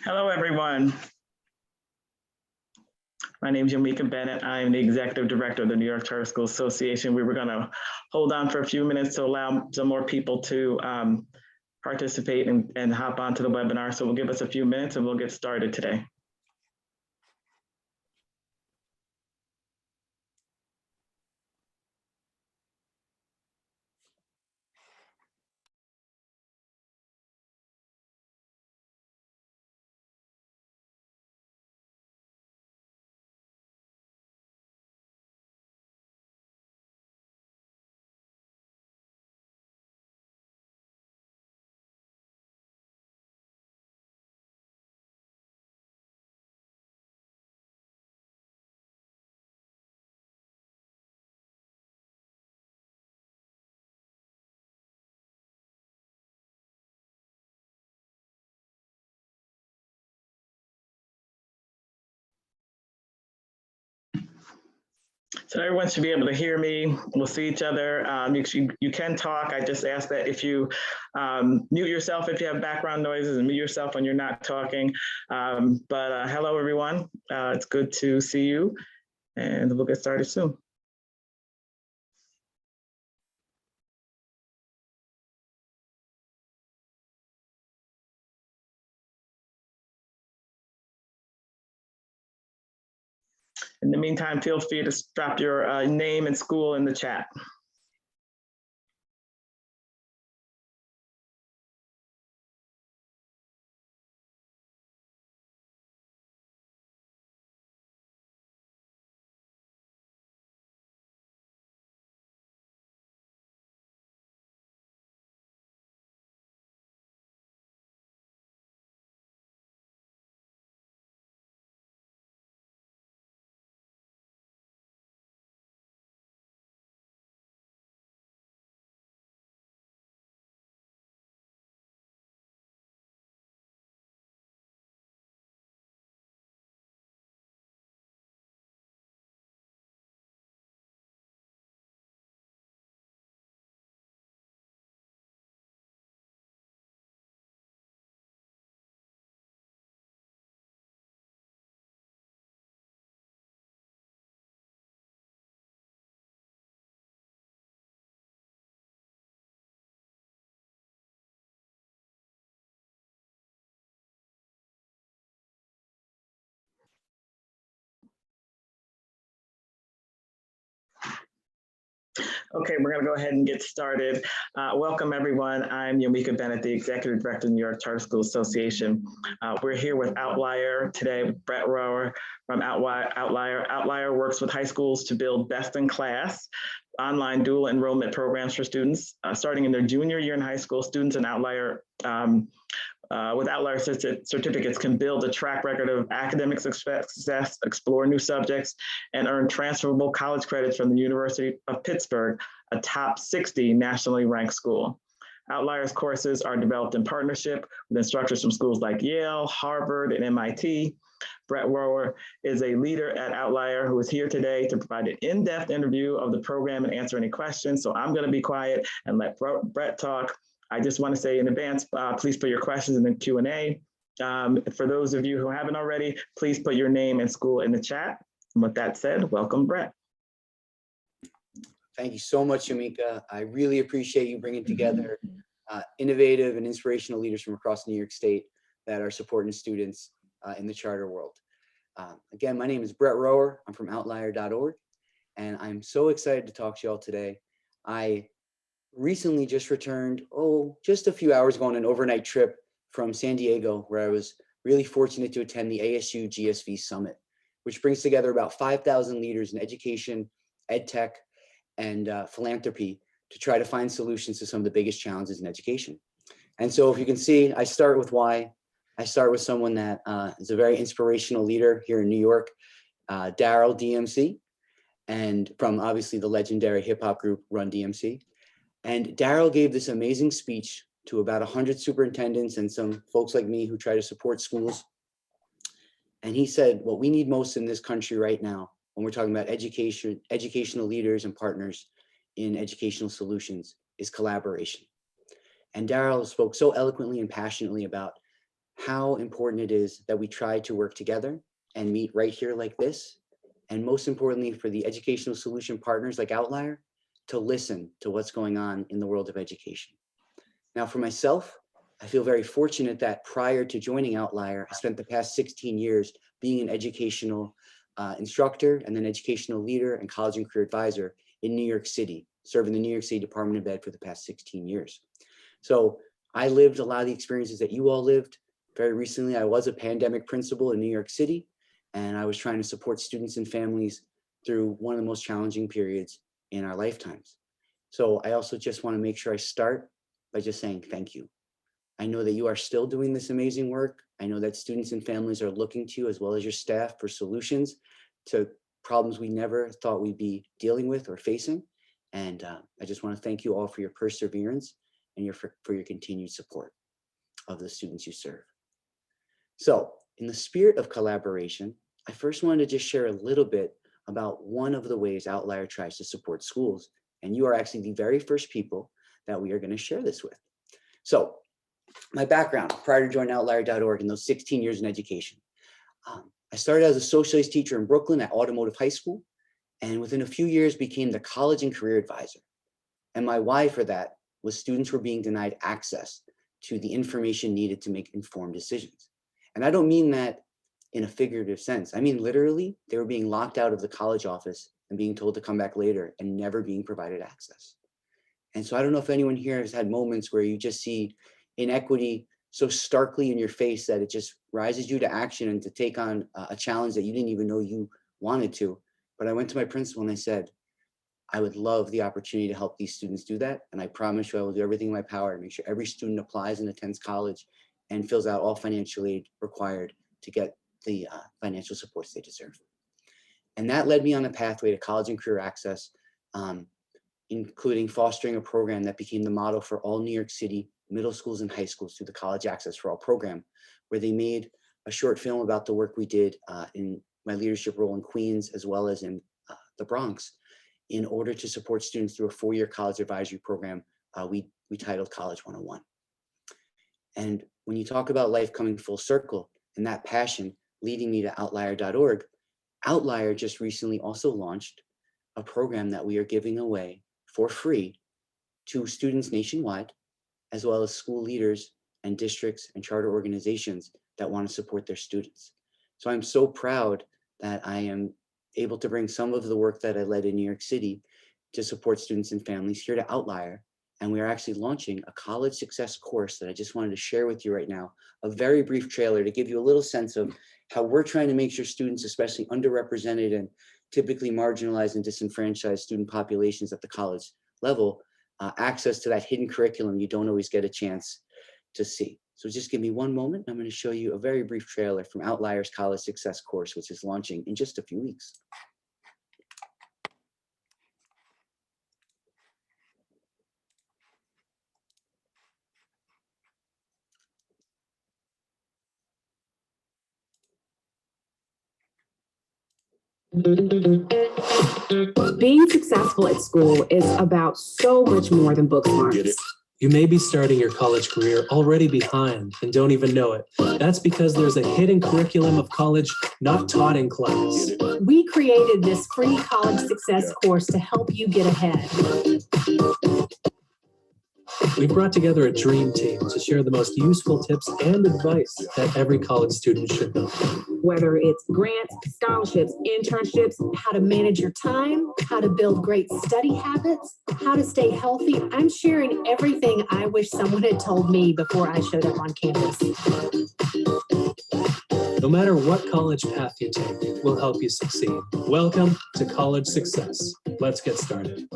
Hello, everyone. My name is Yamika Bennett. I am the Executive Director of the New York Charter School Association. We were going to hold on for a few minutes to allow some more people to participate and hop onto the webinar. So we'll give us a few minutes and we'll get started today. So everyone should be able to hear me. We'll see each other. You can talk. I just ask that if you mute yourself if you have background noises and mute yourself when you're not talking. Hello, everyone. It's good to see you, and we'll get started soon. In the meantime, feel free to drop your name and school in the chat. Okay, we're going to go ahead and get started. Welcome, everyone. I'm Yamika Bennett, the Executive Director of the New York Charter School Association. We're here with Outlier today with Brett Rower from Outlier. Outlier works with high schools to build best-in-class online dual enrollment programs for students. Starting in their junior year in high school, students in Outlier with Outlier certificates can build a track record of academic success, explore new subjects, and earn transferable college credits from the University of Pittsburgh, a top 60 nationally ranked school. Outlier's courses are developed in partnership with instructors from schools like Yale, Harvard, and MIT. Brett Rower is a leader at Outlier who is here today to provide an in-depth interview of the program and answer any questions. So I'm going to be quiet and let Brett talk. I just want to say in advance, please put your questions in the Q&A. For those of you who haven't already, please put your name and school in the chat. And with that said, welcome, Brett. Thank you so much, Yamika. I really appreciate you bringing together innovative and inspirational leaders from across New York State that are supporting students in the charter world. Again, my name is Brett Rower. I'm from outlier.org, and I'm so excited to talk to you all today. I recently just returned, just a few hours ago on an overnight trip from San Diego, where I was really fortunate to attend the Asu Gsv Summit, which brings together about 5,000 leaders in education, ed tech, and philanthropy to try to find solutions to some of the biggest challenges in education. And so if you can see, I start with why I start with someone that is a very inspirational leader here in New York, Daryl DMC, and from obviously the legendary hip hop group Run DMC. And Daryl gave this amazing speech to about 100 superintendents and some folks like me who try to support schools. And he said, what we need most in this country right now, when we're talking about education, educational leaders and partners in educational solutions, is collaboration. And Daryl spoke so eloquently and passionately about how important it is that we try to work together and meet right here like this. And most importantly, for the educational solution partners like Outlier, to listen to what's going on in the world of education. Now, for myself, I feel very fortunate that prior to joining Outlier, I spent the past 16 years being an educational instructor and then educational leader and college and career advisor in New York City, serving the New York City Department of Ed for the past 16 years. So I lived a lot of the experiences that you all lived. Very recently, I was a pandemic principal in New York City, and I was trying to support students and families through one of the most challenging periods in our lifetimes. So I also just want to make sure I start by just saying thank you. I know that you are still doing this amazing work. I know that students and families are looking to you as well as your staff for solutions to problems we never thought we'd be dealing with or facing. And I just want to thank you all for your perseverance and for your continued support of the students you serve. So in the spirit of collaboration, I first wanted to just share a little bit about one of the ways Outlier tries to support schools. And you are actually the very first people that we are going to share this with. So my background prior to joining Outlier.org in those 16 years in education. I started as a socialist teacher in Brooklyn at Automotive High School, and within a few years became the college and career advisor. And my why for that was students were being denied access to the information needed to make informed decisions. And I don't mean that in a figurative sense. I mean, literally, they were being locked out of the college office and being told to come back later and never being provided access. And so I don't know if anyone here has had moments where you just see inequity so starkly in your face that it just rises you to action and to take on a challenge that you didn't even know you wanted to. But I went to my principal and I said, I would love the opportunity to help these students do that. And I promise you I will do everything in my power to make sure every student applies and attends college and fills out all financial aid required to get the financial supports they deserve. And that led me on a pathway to college and career access, including fostering a program that became the model for all New York City middle schools and high schools through the College Access for All program, where they made a short film about the work we did in my leadership role in Queens, as well as in the Bronx, in order to support students through a 4-year college advisory program we titled College 101. And when you talk about life coming full circle and that passion leading me to Outlier.org, Outlier just recently also launched a program that we are giving away for free to students nationwide, as well as school leaders and districts and charter organizations that want to support their students. So I'm so proud that I am able to bring some of the work that I led in New York City to support students and families here to Outlier. And we are actually launching a college success course that I just wanted to share with you right now, a very brief trailer to give you a little sense of how we're trying to make sure students, especially underrepresented and typically marginalized and disenfranchised student populations at the college level, access to that hidden curriculum you don't always get a chance to see. So just give me one moment. I'm going to show you a very brief trailer from Outlier's College Success course, which is launching in just a few weeks. Being successful at school is about so much more than book smarts. You may be starting your college career already behind and don't even know it. That's because there's a hidden curriculum of college not taught in class. We created this free college success course to help you get ahead. We've brought together a dream team to share the most useful tips and advice that every college student should know. Whether it's grants, scholarships, internships, how to manage your time, how to build great study habits, how to stay healthy, I'm sharing everything I wish someone had told me before I showed up on campus. No matter what college path you take, we'll help you succeed. Welcome to College Success. Let's get started.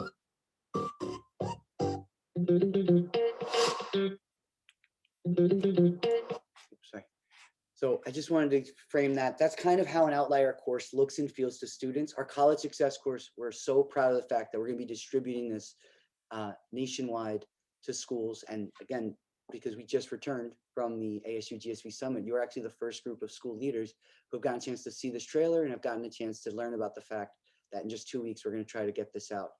Sorry. just wanted to frame that. That's kind of how an Outlier course looks and feels to students. Our college success course, we're so proud of the fact that we're going to be distributing this nationwide to schools. And again, because we just returned from the Asu Gsv Summit, you're actually the first group of school leaders who have gotten a chance to see this trailer and have gotten a chance to learn about the fact that in just 2 weeks, we're going to try to get this out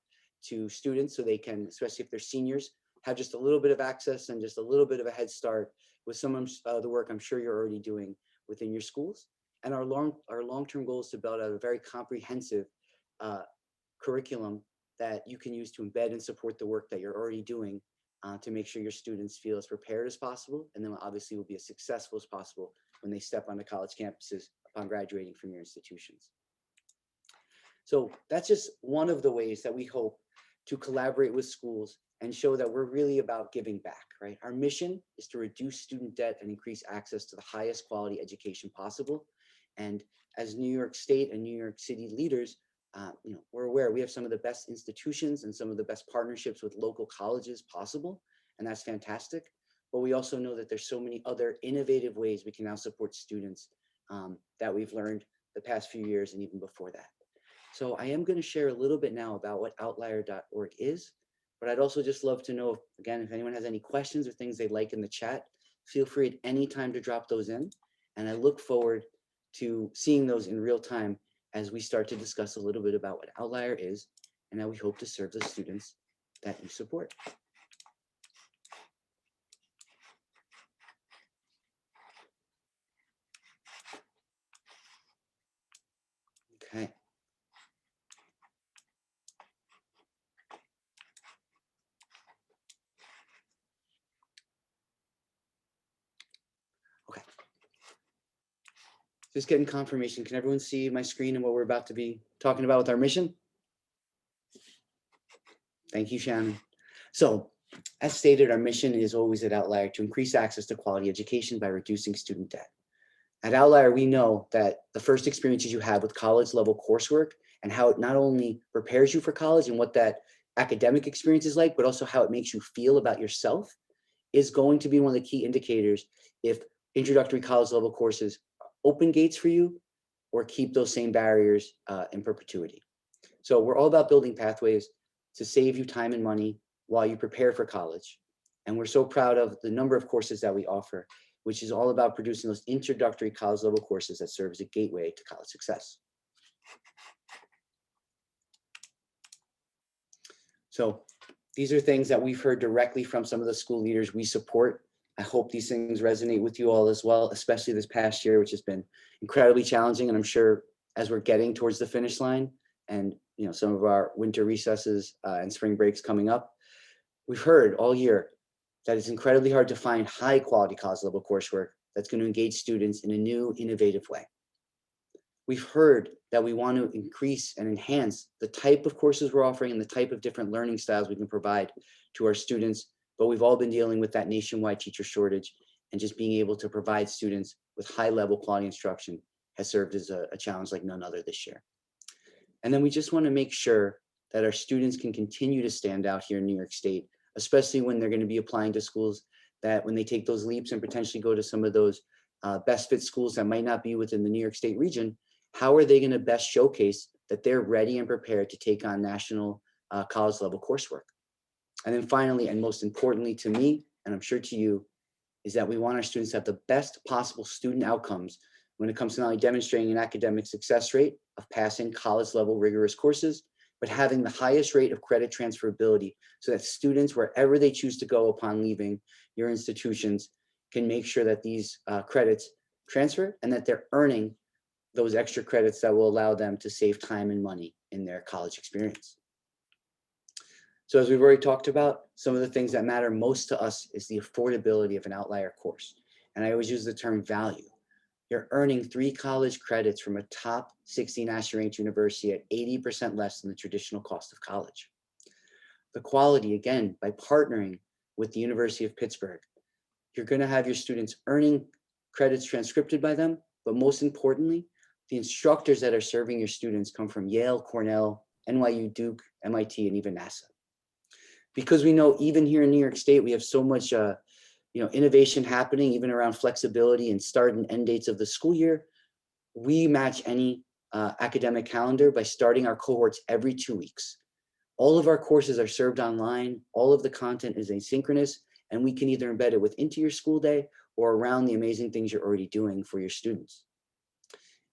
to students so they can, especially if they're seniors, have just a little bit of access and just a little bit of a head start with some of the work I'm sure you're already doing within your schools. And our long-term goal is to build out a very comprehensive curriculum that you can use to embed and support the work that you're already doing to make sure your students feel as prepared as possible, and then obviously will be as successful as possible when they step onto college campuses upon graduating from your institutions. So that's just one of the ways that we hope to collaborate with schools and show that we're really about giving back, right? Our mission is to reduce student debt and increase access to the highest quality education possible. And as New York State and New York City leaders, we're aware we have some of the best institutions and some of the best partnerships with local colleges possible, and that's fantastic. But we also know that there's so many other innovative ways we can now support students that we've learned the past few years and even before that. So I am going to share a little bit now about what outlier.org is, but I'd also just love to know, again, if anyone has any questions or things they'd like in the chat, feel free at any time to drop those in. And I look forward to seeing those in real time as we start to discuss a little bit about what Outlier is and how we hope to serve the students that you support. Okay. Okay. Just getting confirmation. Can everyone see my screen and what we're about to be talking about with our mission? Thank you, Shannon. So, as stated, our mission is always at Outlier to increase access to quality education by reducing student debt. At Outlier, we know that the first experiences you have with college level coursework and how it not only prepares you for college and what that academic experience is like, but also how it makes you feel about yourself is going to be one of the key indicators if introductory college level courses open gates for you or keep those same barriers in perpetuity. So we're all about building pathways to save you time and money while you prepare for college. And we're so proud of the number of courses that we offer, which is all about producing those introductory college level courses that serve as a gateway to college success. So these are things that we've heard directly from some of the school leaders we support. I hope these things resonate with you all as well, especially this past year, which has been incredibly challenging. And I'm sure as we're getting towards the finish line and some of our winter recesses and spring breaks coming up, we've heard all year that it's incredibly hard to find high quality college level coursework that's going to engage students in a new, innovative way. We've heard that we want to increase and enhance the type of courses we're offering and the type of different learning styles we can provide to our students, but we've all been dealing with that nationwide teacher shortage, and just being able to provide students with high level quality instruction has served as a challenge like none other this year. And then we just want to make sure that our students can continue to stand out here in New York State, especially when they're going to be applying to schools, that when they take those leaps and potentially go to some of those best fit schools that might not be within the New York State region, how are they going to best showcase that they're ready and prepared to take on national college level coursework? And then finally, and most importantly to me, and I'm sure to you, is that we want our students to have the best possible student outcomes when it comes to not only demonstrating an academic success rate of passing college level rigorous courses, but having the highest rate of credit transferability so that students, wherever they choose to go upon leaving your institutions, can make sure that these credits transfer and that they're earning those extra credits that will allow them to save time and money in their college experience. So as we've already talked about, some of the things that matter most to us is the affordability of an Outlier course. And I always use the term value. You're earning 3 college credits from a top 60 national ranked university at 80% less than the traditional cost of college. The quality, again, by partnering with the University of Pittsburgh, you're going to have your students earning credits transcripted by them, but most importantly, the instructors that are serving your students come from Yale, Cornell, NYU, Duke, MIT, and even NASA. Because we know even here in New York State, we have so much innovation happening even around flexibility and start and end dates of the school year. We match any academic calendar by starting our cohorts every 2 weeks. All of our courses are served online. All of the content is asynchronous, and we can either embed it into your school day or around the amazing things you're already doing for your students.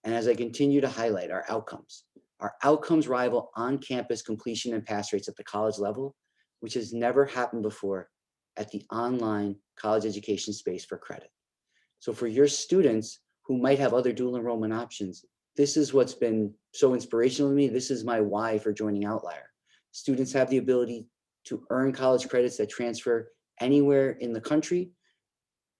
And as I continue to highlight our outcomes rival on-campus completion and pass rates at the college level, which has never happened before at the online college education space for credit. So for your students who might have other dual enrollment options, this is what's been so inspirational to me. This is my why for joining Outlier. Students have the ability to earn college credits that transfer anywhere in the country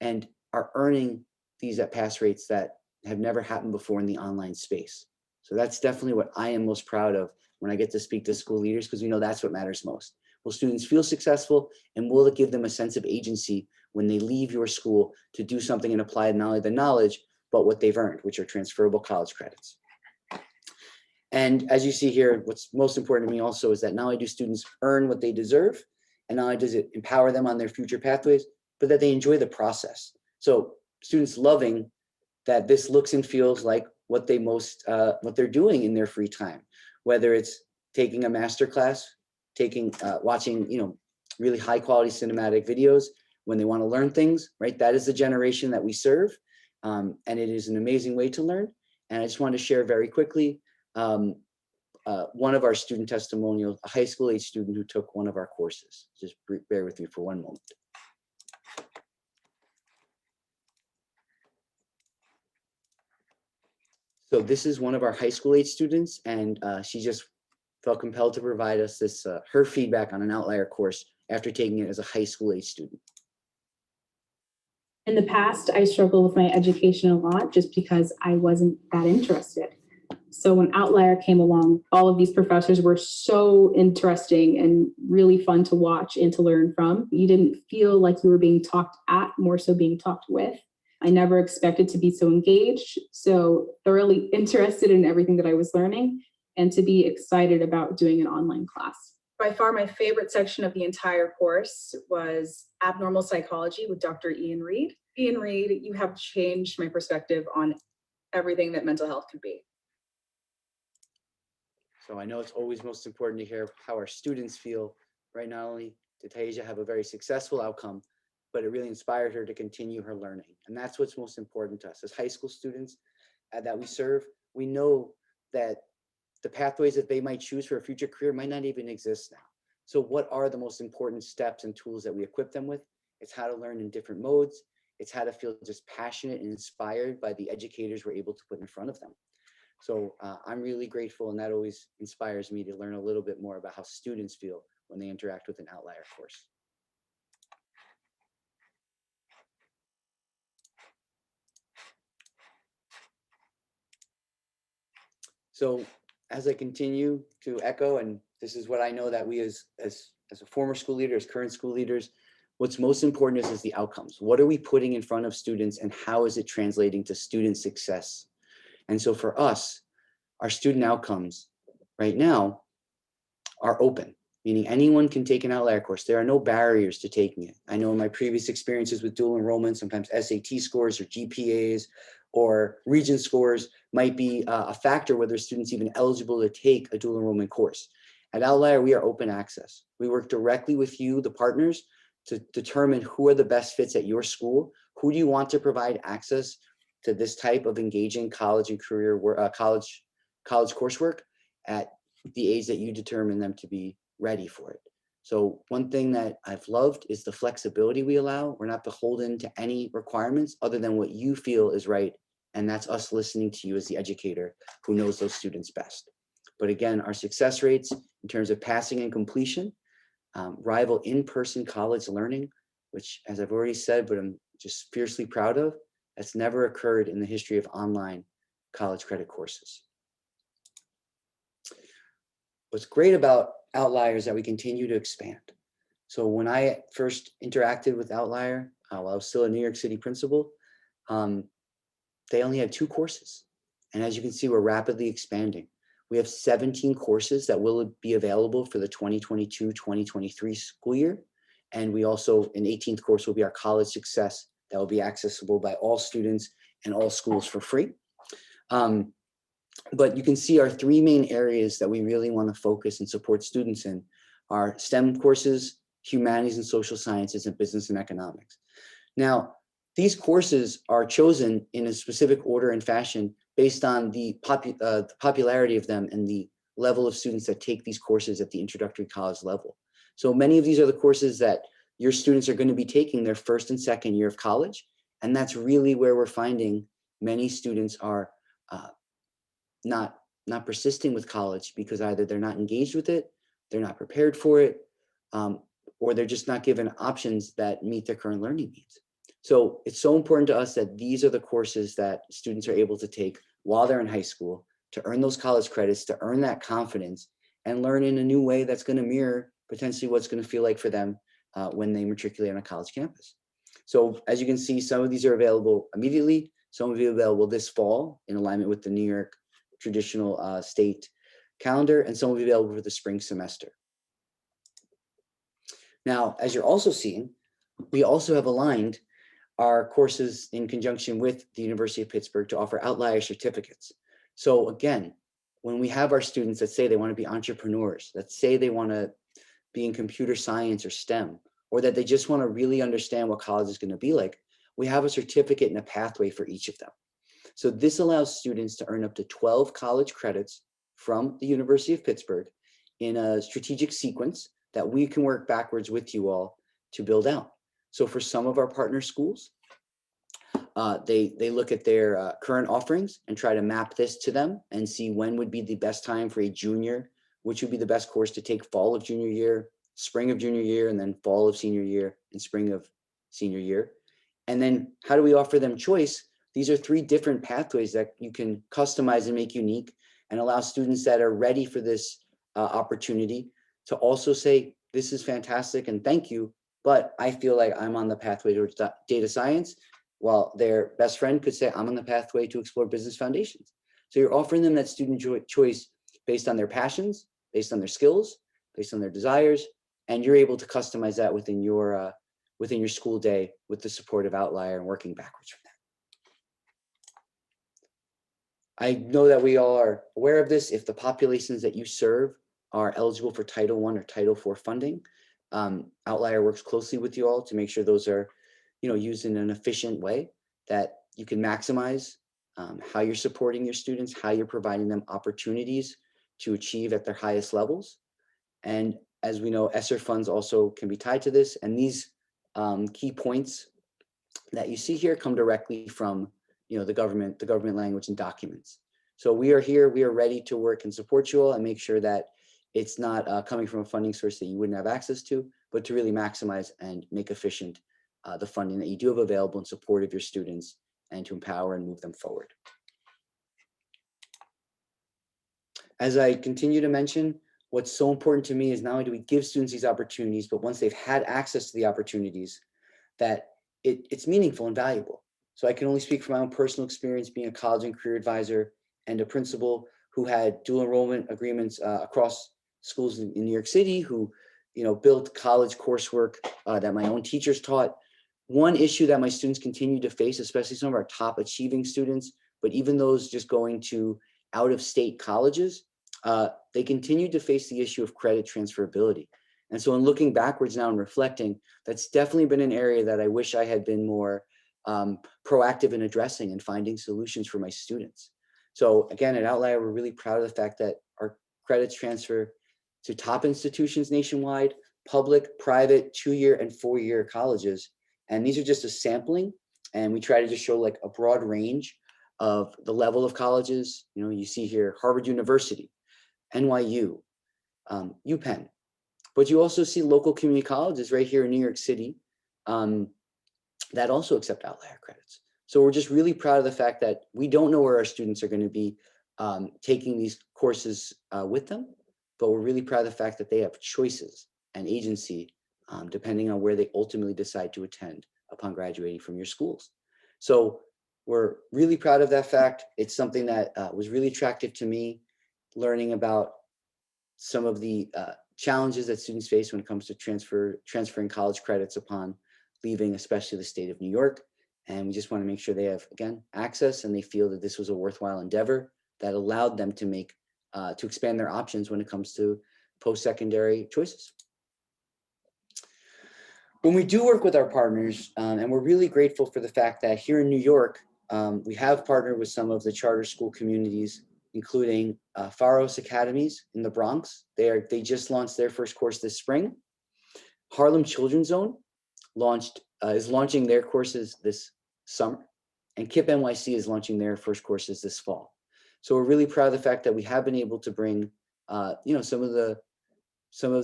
and are earning these at pass rates that have never happened before in the online space. So that's definitely what I am most proud of when I get to speak to school leaders, because we know that's what matters most. Will students feel successful, and will it give them a sense of agency when they leave your school to do something and apply not only the knowledge, but what they've earned, which are transferable college credits. And as you see here, what's most important to me also is that not only do students earn what they deserve, and not only does it empower them on their future pathways, but that they enjoy the process. So students loving that this looks and feels like what they're doing in their free time, whether it's taking a master class, watching really high quality cinematic videos when they want to learn things, right? That is the generation that we serve, and it is an amazing way to learn. And I just want to share very quickly one of our student testimonials, a high school age student who took one of our courses. Just bear with me for one moment. So this is one of our high school age students, and she just felt compelled to provide us this her feedback on an Outlier course after taking it as a high school age student. In the past, I struggled with my education a lot just because I wasn't that interested. So when Outlier came along, all of these professors were so interesting and really fun to watch and to learn from. You didn't feel like you were being talked at, more so being talked with. I never expected to be so engaged, so thoroughly interested in everything that I was learning, and to be excited about doing an online class. By far, my favorite section of the entire course was Abnormal Psychology with Dr. Ian Reed. Ian Reed, you have changed my perspective on everything that mental health could be. So I know it's always most important to hear how our students feel, right? Not only did Tasia have a very successful outcome, but it really inspired her to continue her learning. And that's what's most important to us as high school students that we serve. We know that the pathways that they might choose for a future career might not even exist now. So what are the most important steps and tools that we equip them with? It's how to learn in different modes. It's how to feel just passionate and inspired by the educators we're able to put in front of them. So I'm really grateful, and that always inspires me to learn a little bit more about how students feel when they interact with an Outlier course. So as I continue to echo, and this is what I know that we as a former school leader, as current school leaders, what's most important is the outcomes. What are we putting in front of students, and how is it translating to student success? And so for us, our student outcomes right now are open, meaning anyone can take an Outlier course. There are no barriers to taking it. I know in my previous experiences with dual enrollment, sometimes SAT scores or GPAs or region scores might be a factor whether students even eligible to take a dual enrollment course. At Outlier, we are open access. We work directly with you, the partners, to determine who are the best fits at your school. Who do you want to provide access to this type of engaging college and career college coursework at the age that you determine them to be ready for it. So one thing that I've loved is the flexibility we allow. We're not beholden to any requirements other than what you feel is right. And that's us listening to you as the educator who knows those students best. But again, our success rates in terms of passing and completion rival in-person college learning, which, as I've already said, but I'm just fiercely proud of, that's never occurred in the history of online college credit courses. What's great about Outlier is that we continue to expand. So when I first interacted with Outlier, while I was still a New York City principal, they only had 2 courses. And as you can see, we're rapidly expanding. We have 17 courses that will be available for the 2022-2023 school year. And we also, an 18th course will be our college success that will be accessible by all students and all schools for free. But you can see our three main areas that we really want to focus and support students in are STEM courses, humanities and social sciences, and business and economics. Now, these courses are chosen in a specific order and fashion based on the popularity of them and the level of students that take these courses at the introductory college level. So many of these are the courses that your students are going to be taking their first and second year of college. And that's really where we're finding many students are not persisting with college because either they're not engaged with it, they're not prepared for it, or they're just not given options that meet their current learning needs. So it's so important to us that these are the courses that students are able to take while they're in high school to earn those college credits, to earn that confidence, and learn in a new way that's going to mirror potentially what's going to feel like for them when they matriculate on a college campus. So as you can see, some of these are available immediately, some will be available this fall in alignment with the New York traditional state calendar, and some will be available for the spring semester. Now, as you're also seeing, we also have aligned our courses in conjunction with the University of Pittsburgh to offer outlier certificates. So again, when we have our students that say they want to be entrepreneurs, that say they want to be in computer science or STEM, or that they just want to really understand what college is going to be like, we have a certificate and a pathway for each of them. So this allows students to earn up to 12 college credits from the University of Pittsburgh in a strategic sequence that we can work backwards with you all to build out. So for some of our partner schools, they look at their current offerings and try to map this to them and see when would be the best time for a junior, which would be the best course to take fall of junior year, spring of junior year, and then fall of senior year and spring of senior year. And then how do we offer them choice? These are three different pathways that you can customize and make unique and allow students that are ready for this opportunity to also say, this is fantastic and thank you, but I feel like I'm on the pathway towards data science, while their best friend could say, I'm on the pathway to explore business foundations. So you're offering them that student choice based on their passions, based on their skills, based on their desires, and you're able to customize that within your school day with the support of Outlier and working backwards from that. I know that we all are aware of this. If the populations that you serve are eligible for Title I or Title IV funding, Outlier works closely with you all to make sure those are, used in an efficient way that you can maximize how you're supporting your students, how you're providing them opportunities to achieve at their highest levels. And as we know, ESSER funds also can be tied to this. And these key points that you see here come directly from the government language and documents. So we are here, we are ready to work and support you all and make sure that it's not coming from a funding source that you wouldn't have access to, but to really maximize and make efficient the funding that you do have available in support of your students and to empower and move them forward. As I continue to mention, what's so important to me is not only do we give students these opportunities, but once they've had access to the opportunities, that it's meaningful and valuable. So I can only speak from my own personal experience being a college and career advisor and a principal who had dual enrollment agreements across schools in New York City, who built college coursework that my own teachers taught. One issue that my students continue to face, especially some of our top achieving students, but even those just going to out-of-state colleges, they continue to face the issue of credit transferability. And so in looking backwards now and reflecting, that's definitely been an area that I wish I had been more proactive in addressing and finding solutions for my students. So again, at Outlier, we're really proud of the fact that our credits transfer to top institutions nationwide, public, private, 2-year and 4-year colleges. And these are just a sampling. And we try to just show like a broad range of the level of colleges. You see here, Harvard University, NYU, UPenn. But you also see local community colleges right here in New York City that also accept Outlier credits. So we're just really proud of the fact that we don't know where our students are going to be taking these courses with them, but we're really proud of the fact that they have choices and agency depending on where they ultimately decide to attend upon graduating from your schools. So we're really proud of that fact. It's something that was really attractive to me, learning about some of the challenges that students face when it comes to transferring college credits upon leaving, especially the state of New York. And we just want to make sure they have, again, access, and they feel that this was a worthwhile endeavor that allowed them to to expand their options when it comes to post-secondary choices. When we do work with our partners, and we're really grateful for the fact that here in New York, we have partnered with some of the charter school communities, including Pharos Academies in the Bronx. They just launched their first course this spring. Harlem Children's Zone is launching their courses this summer, and KIPP NYC is launching their first courses this fall. So we're really proud of the fact that we have been able to bring, some of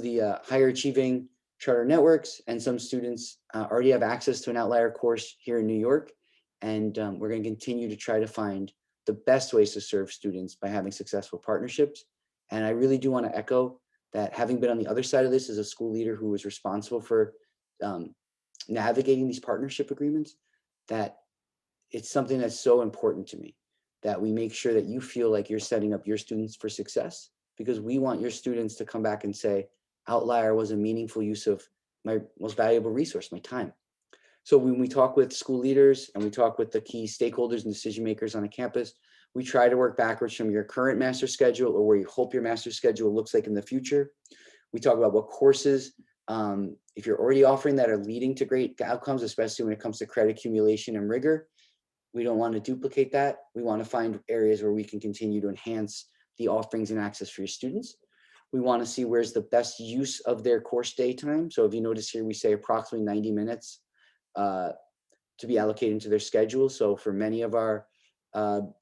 the higher achieving charter networks, and some students already have access to an Outlier course here in New York. And we're going to continue to try to find the best ways to serve students by having successful partnerships. And I really do want to echo that, having been on the other side of this as a school leader who was responsible for navigating these partnership agreements, that it's something that's so important to me, that we make sure that you feel like you're setting up your students for success, because we want your students to come back and say, Outlier was a meaningful use of my most valuable resource, my time. So when we talk with school leaders and we talk with the key stakeholders and decision makers on a campus, we try to work backwards from your current master schedule or where you hope your master schedule looks like in the future. We talk about what courses, if you're already offering, that are leading to great outcomes, especially when it comes to credit accumulation and rigor. We don't want to duplicate that. We want to find areas where we can continue to enhance the offerings and access for your students. We want to see where's the best use of their course day time. So if you notice here, we say approximately 90 minutes to be allocated into their schedule. So for many of our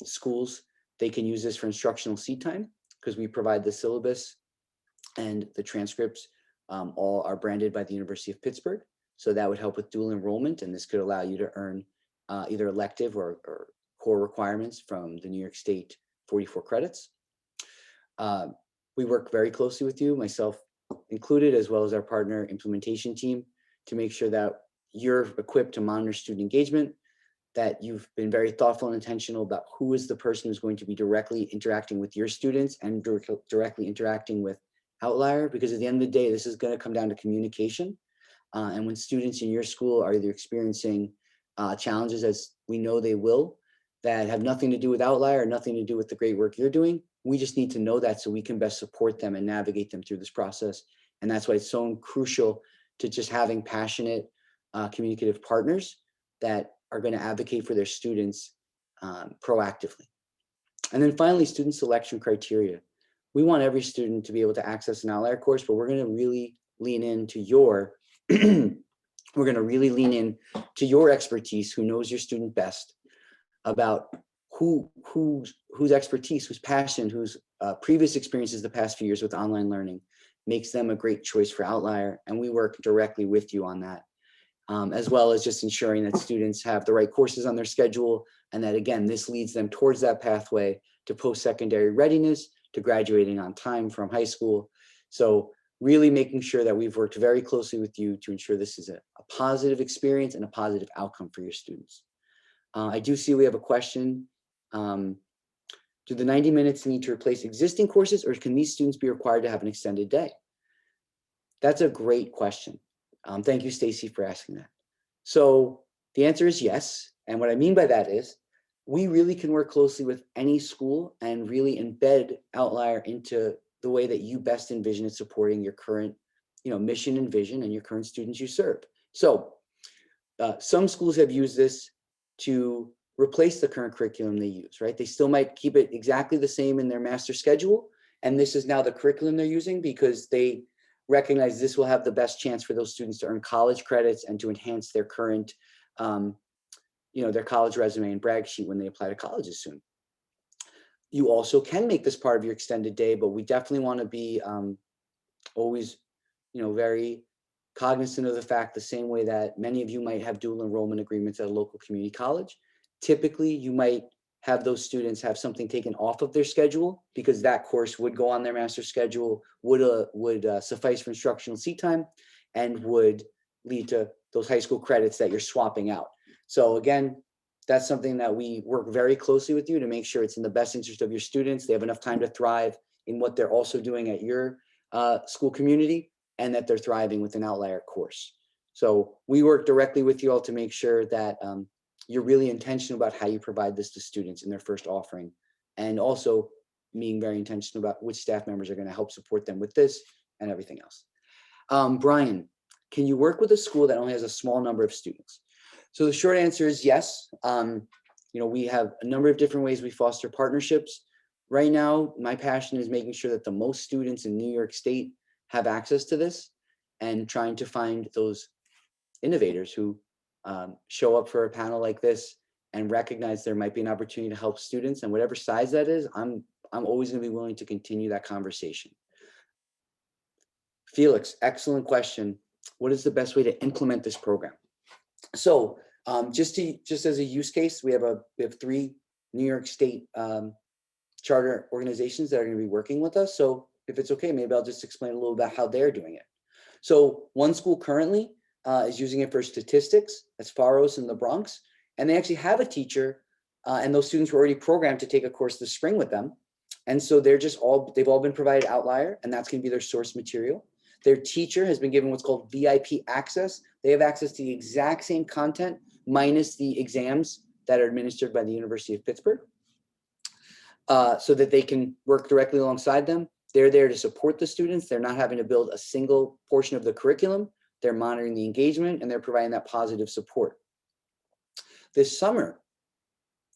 schools, they can use this for instructional seat time, because we provide the syllabus and the transcripts all are branded by the University of Pittsburgh. So that would help with dual enrollment, and this could allow you to earn either elective or core requirements from the New York State 44 credits. We work very closely with you, myself included, as well as our partner implementation team, to make sure that you're equipped to monitor student engagement, that you've been very thoughtful and intentional about who is the person who's going to be directly interacting with your students and directly interacting with Outlier, because at the end of the day, this is going to come down to communication. And when students in your school are either experiencing challenges, as we know they will, that have nothing to do with Outlier, nothing to do with the great work you're doing, we just need to know that so we can best support them and navigate them through this process. And that's why it's so crucial to just having passionate, communicative partners that are going to advocate for their students proactively. And then finally, student selection criteria. We want every student to be able to access an Outlier course, but we're going to really lean into your expertise, who knows your student best, about whose expertise, whose passion, whose previous experiences the past few years with online learning makes them a great choice for Outlier. And we work directly with you on that, as well as just ensuring that students have the right courses on their schedule, and that, again, this leads them towards that pathway to post-secondary readiness, to graduating on time from high school. So really making sure that we've worked very closely with you to ensure this is a positive experience and a positive outcome for your students. I do see we have a question. Do the 90 minutes need to replace existing courses, or can these students be required to have an extended day? That's a great question. Thank you, Stacy, for asking that. So the answer is yes. And what I mean by that is we really can work closely with any school and really embed Outlier into the way that you best envision it supporting your current mission and vision and your current students you serve. So some schools have used this to replace the current curriculum they use, right? They still might keep it exactly the same in their master schedule. And this is now the curriculum they're using because they recognize this will have the best chance for those students to earn college credits and to enhance their current, their college resume and brag sheet when they apply to colleges soon. You also can make this part of your extended day, but we definitely want to be always, very cognizant of the fact, the same way that many of you might have dual enrollment agreements at a local community college. Typically, you might have those students have something taken off of their schedule because that course would go on their master schedule, would suffice for instructional seat time, and would lead to those high school credits that you're swapping out. So again, that's something that we work very closely with you to make sure it's in the best interest of your students. They have enough time to thrive in what they're also doing at your school community and that they're thriving with an Outlier course. So we work directly with you all to make sure that you're really intentional about how you provide this to students in their first offering, and also being very intentional about which staff members are going to help support them with this and everything else. Brian, can you work with a school that only has a small number of students? So the short answer is yes. We have a number of different ways we foster partnerships. Right now, my passion is making sure that the most students in New York State have access to this, and trying to find those innovators who show up for a panel like this and recognize there might be an opportunity to help students, and whatever size that is, I'm always going to be willing to continue that conversation. Felix, excellent question. What is the best way to implement this program? So just as a use case, we have 3 New York State charter organizations that are going to be working with us. So if it's okay, maybe I'll just explain a little about how they're doing it. So one school currently is using it for statistics. That's Faros in the Bronx. And they actually have a teacher, and those students were already programmed to take a course this spring with them. And so they've all been provided Outlier, and that's going to be their source material. Their teacher has been given what's called VIP access. They have access to the exact same content minus the exams that are administered by the University of Pittsburgh, so that they can work directly alongside them. They're there to support the students. They're not having to build a single portion of the curriculum. They're monitoring the engagement, and they're providing that positive support. This summer,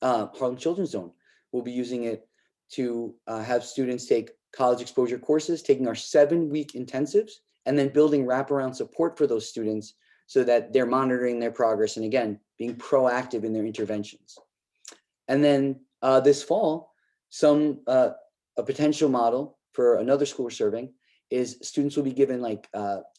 Harlem Children's Zone will be using it to have students take college exposure courses, taking our 7-week intensives, and then building wraparound support for those students so that they're monitoring their progress and, again, being proactive in their interventions. And then this fall, a potential model for another school we're serving is students will be given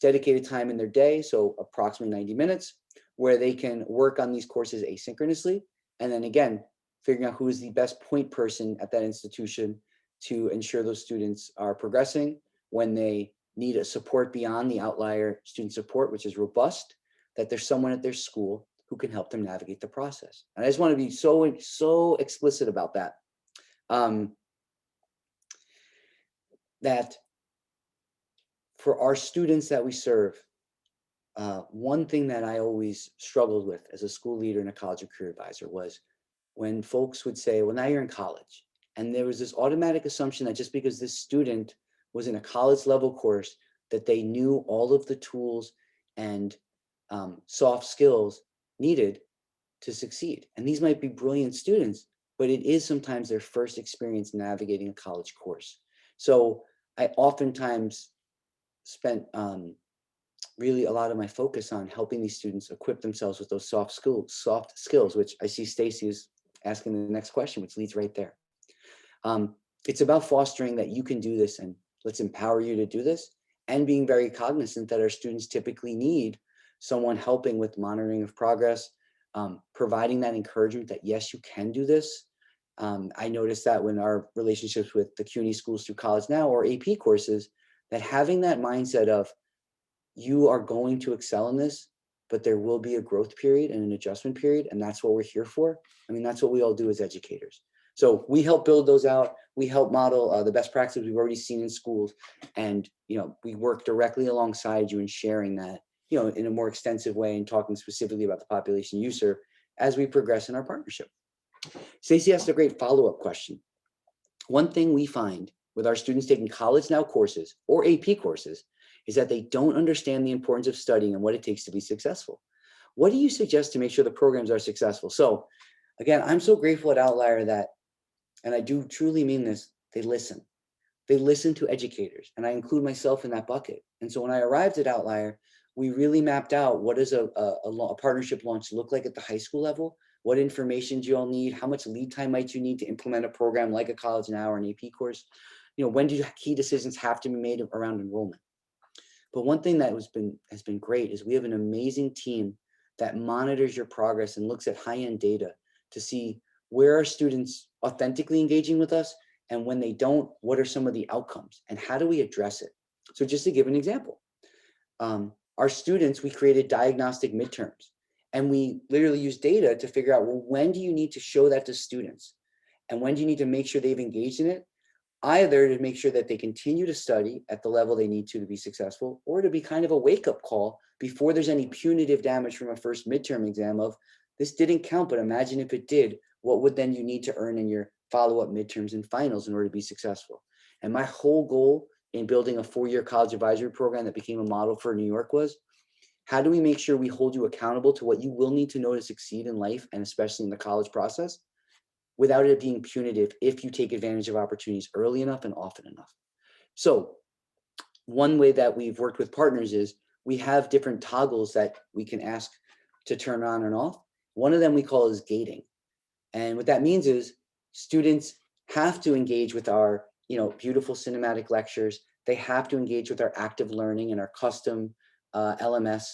dedicated time in their day, so approximately 90 minutes, where they can work on these courses asynchronously. And then again, figuring out who is the best point person at that institution to ensure those students are progressing. When they need a support beyond the Outlier student support, which is robust, that there's someone at their school who can help them navigate the process. And I just want to be so explicit about that. That for our students that we serve, one thing that I always struggled with as a school leader and a college or career advisor was when folks would say, well, now you're in college. And there was this automatic assumption that just because this student was in a college level course, that they knew all of the tools and soft skills needed to succeed. And these might be brilliant students, but it is sometimes their first experience navigating a college course. So I oftentimes spent really a lot of my focus on helping these students equip themselves with those soft skills, which I see Stacy is asking the next question, which leads right there. It's about fostering that you can do this, and let's empower you to do this, and being very cognizant that our students typically need someone helping with monitoring of progress, providing that encouragement that yes, you can do this. I noticed that when our relationships with the CUNY schools through College Now or AP courses, that having that mindset of you are going to excel in this, but there will be a growth period and an adjustment period, and that's what we're here for. I mean, that's what we all do as educators. So we help build those out. We help model the best practices we've already seen in schools, and we work directly alongside you in sharing that, in a more extensive way and talking specifically about the population you serve as we progress in our partnership. Stacey asked a great follow-up question. One thing we find with our students taking College Now courses or AP courses is that they don't understand the importance of studying and what it takes to be successful. What do you suggest to make sure the programs are successful? So again, I'm so grateful at Outlier that, and I do truly mean this, they listen. They listen to educators, and I include myself in that bucket. And so when I arrived at Outlier, we really mapped out what does a partnership launch look like at the high school level? What information do you all need? How much lead time might you need to implement a program like a College Now or an AP course? When do key decisions have to be made around enrollment? But one thing that has been great is we have an amazing team that monitors your progress and looks at high-end data to see where are students authentically engaging with us, and when they don't, what are some of the outcomes and how do we address it? So just to give an example, our students, we created diagnostic midterms, and we literally use data to figure out, well, when do you need to show that to students? And when do you need to make sure they've engaged in it? either to make sure that they continue to study at the level they need to be successful, or to be kind of a wake-up call before there's any punitive damage from a first midterm exam of, this didn't count, but imagine if it did, what would then you need to earn in your follow-up midterms and finals in order to be successful? And my whole goal in building a 4-year college advisory program that became a model for New York was, how do we make sure we hold you accountable to what you will need to know to succeed in life, and especially in the college process, without it being punitive if you take advantage of opportunities early enough and often enough? So one way that we've worked with partners is we have different toggles that we can ask to turn on and off. One of them we call is gating. And what that means is students have to engage with our, beautiful cinematic lectures. They have to engage with our active learning and our custom LMS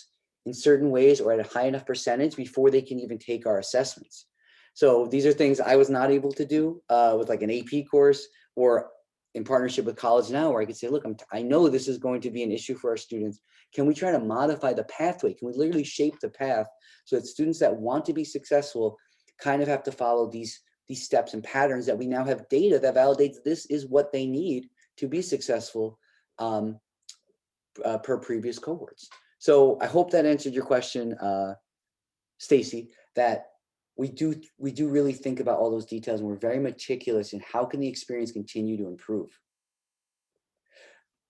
in certain ways, or at a high enough percentage before they can even take our assessments. So these are things I was not able to do with like an AP course, or in partnership with College Now, where I could say, look, I know this is going to be an issue for our students. Can we try to modify the pathway? Can we literally shape the path so that students that want to be successful kind of have to follow these steps and patterns that we now have data that validates this is what they need to be successful per previous cohorts. So I hope that answered your question, Stacy, that we do really think about all those details, and we're very meticulous in how can the experience continue to improve.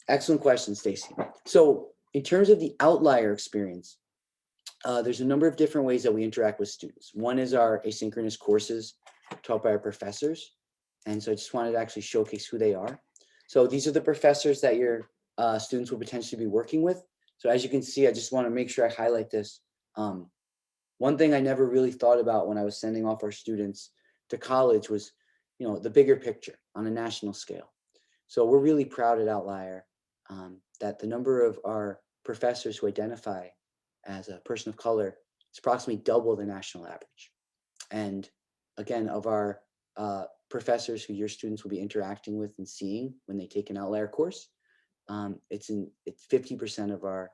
Excellent question, Stacy. So in terms of the Outlier experience, there's a number of different ways that we interact with students. One is our asynchronous courses taught by our professors. And so I just wanted to actually showcase who they are. So these are the professors that your students will potentially be working with. So as you can see, I just want to make sure I highlight this. One thing I never really thought about when I was sending off our students to college was, the bigger picture on a national scale. So we're really proud at Outlier that the number of our professors who identify as a person of color is approximately double the national average. And again, of our professors who your students will be interacting with and seeing when they take an Outlier course, it's 50% of our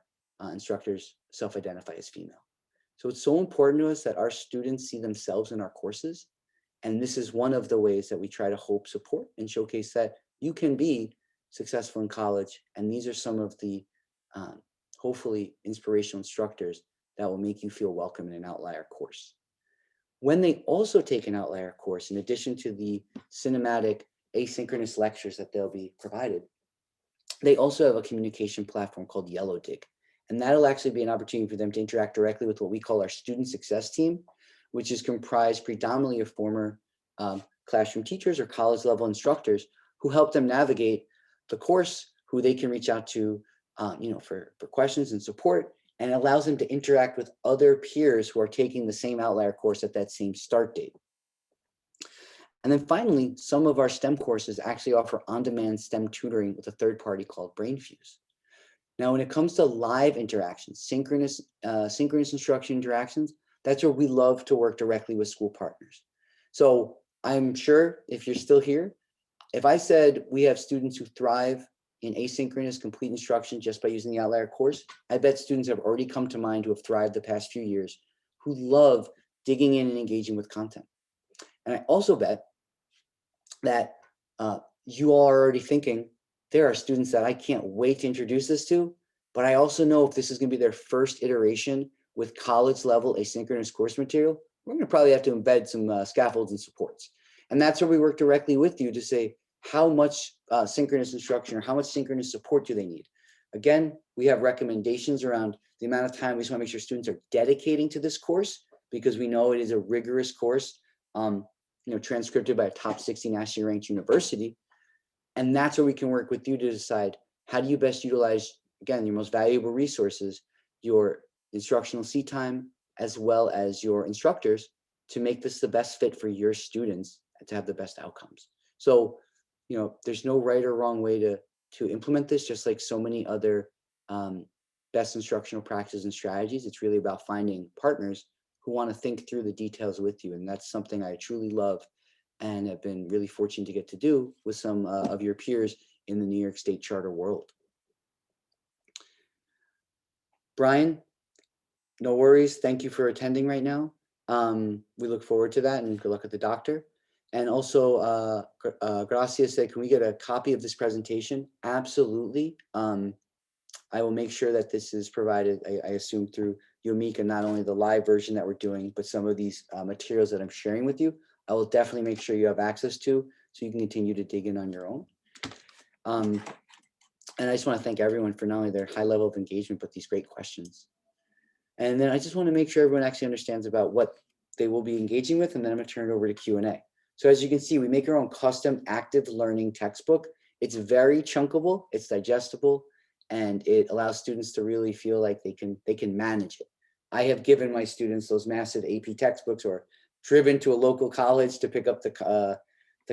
instructors self-identify as female. So it's so important to us that our students see themselves in our courses. And this is one of the ways that we try to hope, support, and showcase that you can be successful in college. And these are some of the hopefully inspirational instructors that will make you feel welcome in an Outlier course. When they also take an Outlier course, in addition to the cinematic asynchronous lectures that they'll be provided, they also have a communication platform called Yellow Dig. And that'll actually be an opportunity for them to interact directly with what we call our student success team, which is comprised predominantly of former classroom teachers or college level instructors who help them navigate the course, who they can reach out to for questions and support, and allows them to interact with other peers who are taking the same Outlier course at that same start date. And then finally, some of our STEM courses actually offer on-demand STEM tutoring with a third party called BrainFuse. Now, when it comes to live interactions, synchronous instruction interactions, that's where we love to work directly with school partners. So I'm sure if you're still here, if I said we have students who thrive in asynchronous complete instruction just by using the Outlier course, I bet students have already come to mind who have thrived the past few years, who love digging in and engaging with content. And I also bet that you all are already thinking, there are students that I can't wait to introduce this to, but I also know if this is going to be their first iteration with college level asynchronous course material, we're going to probably have to embed some scaffolds and supports. And that's where we work directly with you to say, how much synchronous instruction or how much synchronous support do they need? Again, we have recommendations around the amount of time we just want to make sure students are dedicating to this course, because we know it is a rigorous course, transcribed by a top 60 nationally ranked university. And that's where we can work with you to decide, how do you best utilize, again, your most valuable resources, your instructional seat time, as well as your instructors, to make this the best fit for your students and to have the best outcomes. So, there's no right or wrong way to implement this, just like so many other best instructional practices and strategies. It's really about finding partners who want to think through the details with you. And that's something I truly love and have been really fortunate to get to do with some of your peers in the New York State charter world. Brian, no worries. Thank you for attending right now. We look forward to that, and good luck at the doctor. And also, Gracia said, can we get a copy of this presentation? Absolutely. I will make sure that this is provided, I assume, through Yomika, not only the live version that we're doing, but some of these materials that I'm sharing with you. I will definitely make sure you have access to, so you can continue to dig in on your own. And I just want to thank everyone for not only their high level of engagement, but these great questions. And then I just want to make sure everyone actually understands about what they will be engaging with, and then I'm going to turn it over to Q&A. So as you can see, we make our own custom active learning textbook. It's very chunkable, it's digestible, and it allows students to really feel like they can manage it. I have given my students those massive AP textbooks, or driven to a local college to pick up the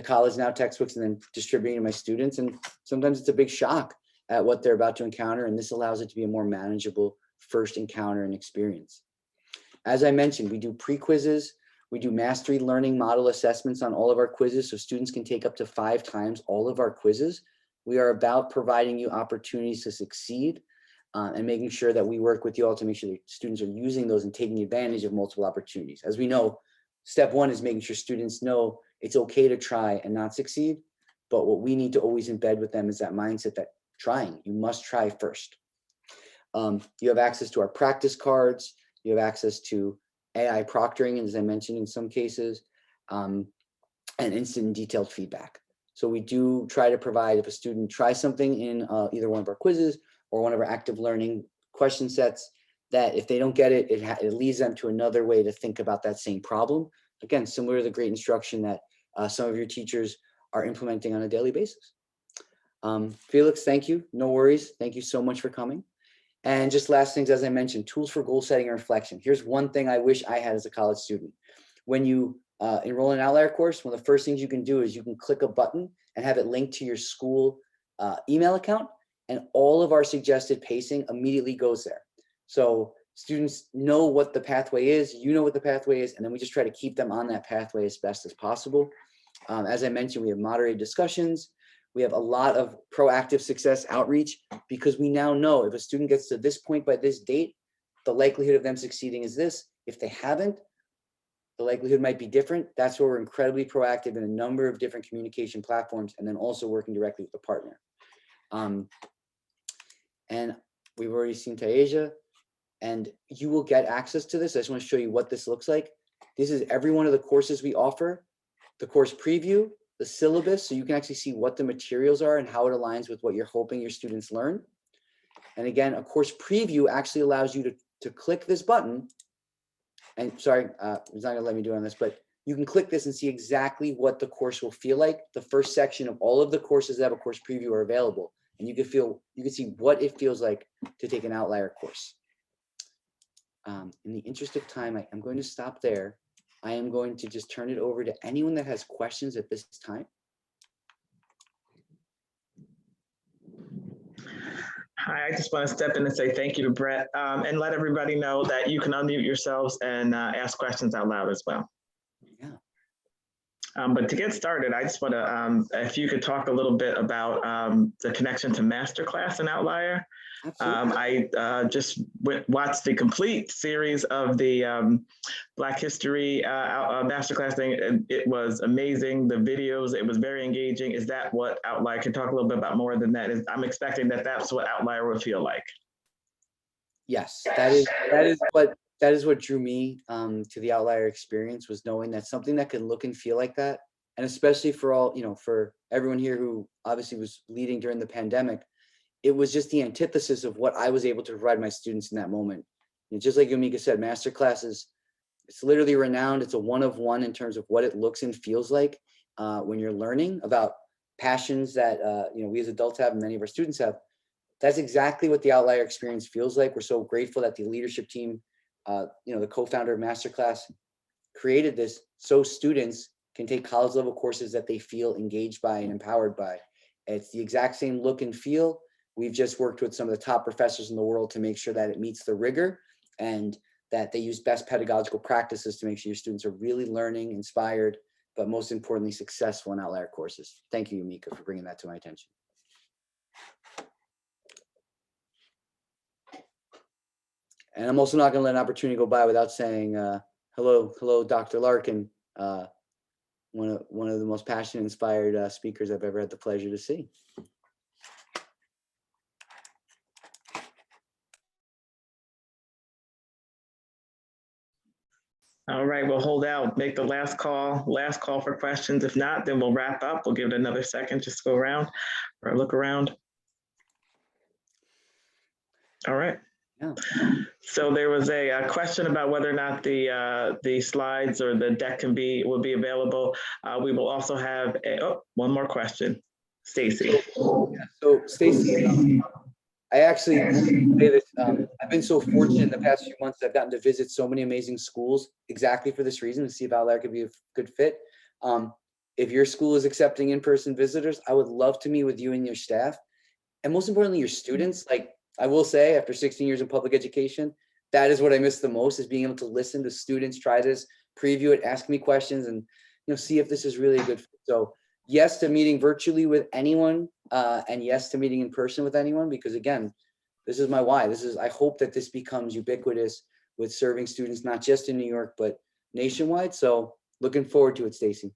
College Now textbooks and then distributing to my students. And sometimes it's a big shock at what they're about to encounter, and this allows it to be a more manageable first encounter and experience. As I mentioned, we do pre-quizzes. We do mastery learning model assessments on all of our quizzes, so students can take up to 5 times all of our quizzes. We are about providing you opportunities to succeed and making sure that we work with you all to make sure that students are using those and taking advantage of multiple opportunities. As we know, step 1 is making sure students know it's okay to try and not succeed. But what we need to always embed with them is that mindset that you must try first. You have access to our practice cards. You have access to AI proctoring, as I mentioned in some cases, and instant and detailed feedback. So we do try to provide, if a student tries something in either one of our quizzes or one of our active learning question sets, that if they don't get it, it leads them to another way to think about that same problem. Again, similar to the great instruction that some of your teachers are implementing on a daily basis. Felix, thank you. No worries. Thank you so much for coming. And just last things, as I mentioned, tools for goal setting and reflection. Here's one thing I wish I had as a college student. When you enroll in an Outlier course, one of the first things you can do is you can click a button and have it linked to your school email account, and all of our suggested pacing immediately goes there. So students know what the pathway is, you know what the pathway is, and then we just try to keep them on that pathway as best as possible. As I mentioned, we have moderated discussions. We have a lot of proactive success outreach, because we now know if a student gets to this point by this date, the likelihood of them succeeding is this. If they haven't, the likelihood might be different. That's where we're incredibly proactive in a number of different communication platforms, and then also working directly with the partner. And we've already seen Taeja, and you will get access to this. I just want to show you what this looks like. This is every one of the courses we offer, the course preview, the syllabus, so you can actually see what the materials are and how it aligns with what you're hoping your students learn. And again, a course preview actually allows you to click this button. And sorry, it's not gonna let me do it on this, but you can click this and see exactly what the course will feel like. The first section of all of the courses that have a course preview are available, and you can see what it feels like to take an Outlier course. In the interest of time, I'm going to stop there. I am going to just turn it over to anyone that has questions at this time. Hi, I just want to step in and say thank you to Brett, and let everybody know that you can unmute yourselves and ask questions out loud as well. Yeah. But to get started, I just want to, if you could talk a little bit about the connection to Masterclass and Outlier. I just watched the complete series of the Black History Masterclass thing. It was amazing. The videos, it was very engaging. Is that what Outlier, can talk a little bit about more than that? I'm expecting that that's what Outlier would feel like. Yes, that is what drew me to the Outlier experience, was knowing that something that could look and feel like that. And especially for all, for everyone here who obviously was leading during the pandemic, it was just the antithesis of what I was able to provide my students in that moment. And just like Yomika said, Masterclasses, it's literally renowned. It's a one-of-one in terms of what it looks and feels like when you're learning about passions that we as adults have and many of our students have. That's exactly what the Outlier experience feels like. We're so grateful that the leadership team, the co-founder of Masterclass, created this so students can take college level courses that they feel engaged by and empowered by. It's the exact same look and feel. We've just worked with some of the top professors in the world to make sure that it meets the rigor and that they use best pedagogical practices to make sure your students are really learning, inspired, but most importantly, successful in Outlier courses. Thank you, Yomika, for bringing that to my attention. And I'm also not going to let an opportunity go by without saying hello, Dr. Larkin. one of the most passionate, inspired speakers I've ever had the pleasure to see. All right, we'll hold out, make the last call for questions. If not, then we'll wrap up. We'll give it another second, just go around or look around. All right. Yeah. So there was a question about whether or not the slides or the deck will be available. We will also have one more question, Stacy. So Stacy, I actually say this. I've been so fortunate in the past few months. I've gotten to visit so many amazing schools exactly for this reason, to see if Outlier could be a good fit. If your school is accepting in-person visitors, I would love to meet with you and your staff, and most importantly, your students. Like I will say, after 16 years in public education, that is what I miss the most, is being able to listen to students, try this, preview it, ask me questions, and see if this is really a good fit. So yes to meeting virtually with anyone, and yes to meeting in person with anyone, because again, this is my why. I hope that this becomes ubiquitous with serving students, not just in New York, but nationwide. So looking forward to it, Stacy.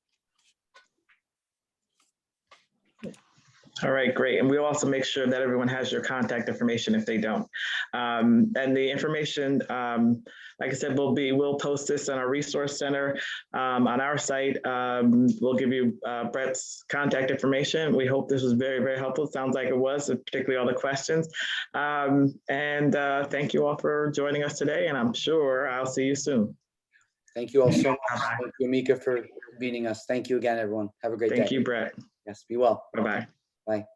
All right, great. And we'll also make sure that everyone has your contact information if they don't. And the information, like I said, we'll post this on our resource center on our site. We'll give you Brett's contact information. We hope this was very, very helpful. It sounds like it was, particularly all the questions. Thank you all for joining us today, and I'm sure I'll see you soon. Thank you all so much. Thank you, Amika, for meeting us. Thank you again, everyone. Have a great day. Thank you, Brett. Yes, be well. Bye-bye. Bye.